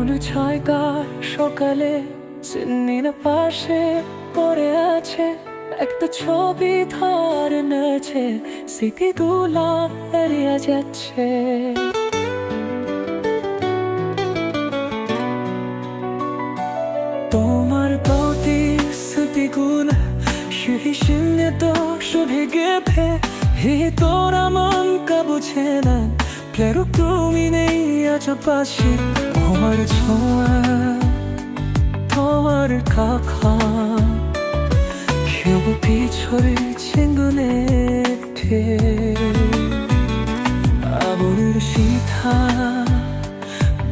কোনো ছয়কার সকালে চিন্নির পাশে পড়ে আছে একটা ছবি ধরে নেছে, স্মৃতিগুলো এড়িয়ে যাচ্ছে। তোমার প্রতি স্মৃতিগুলো সেই শূন্য দোষ ভেঙে তোরা মন বুঝে না, কেউ তুমি নেই আজ পাশে। তোমার ছোঁয়া তোমার কাকা কেউ পিছরে ছিঙ্গুনে আবরের শিথা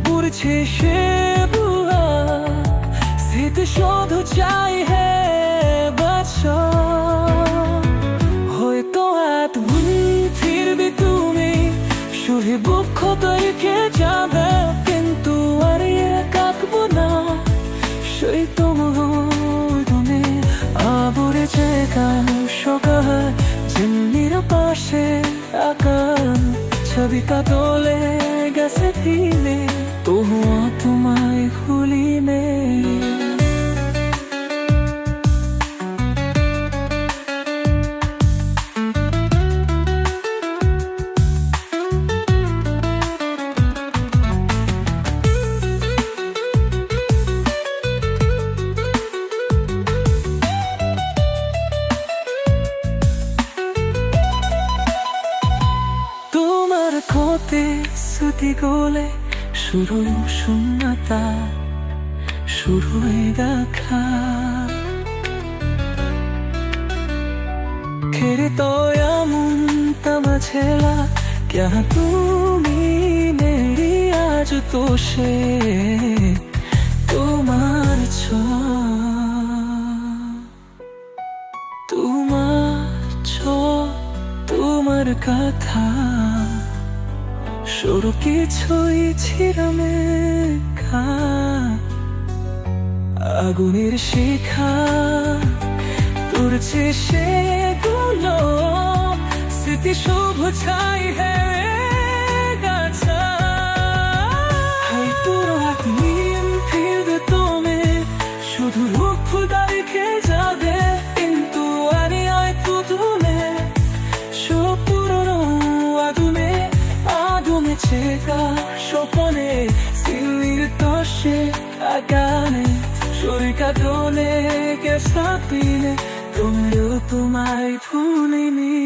পড়ছে সে বুয়া, স্মৃতি শুধু চাই হে বাচ্চা। হয়তো এতদিন ফিরবে তুমি, শুধু দুঃখ তৈরিকে যাবে, কিন্তু আর কাঁদবো না সেই তোমার দমে। আবরে জায়গা সকাল চিন্নির পাশে আকার ছবিটা তোলে গেছে দিনে, তবুও তোমায় ভুলি নে। কোতে স্মৃতি গোলে শুরু শূন্যতা, শুরু দেখা খেরে তো এমন তামাছেলা क्या তুমি নেই আজ তো সে তোমার তোমার কথা শুরু কিছুই ছিল মেঘা, আগুনের শিখা তুলছে সেগুলো, স্মৃতি শুভ ছাই হে গাছা। হয়তো একদিন ফিরবে তুমি, শুধু রূপ ফুটা রেখে যাবে, কিন্তু আমি হয়তো তুমি সব পুরনো আগুনে ছেকা স্বপনে চিন্নির তসে আগানে শরীরটা দোলে গেছে দিনে, তুমিও তোমায় ভুলিনি।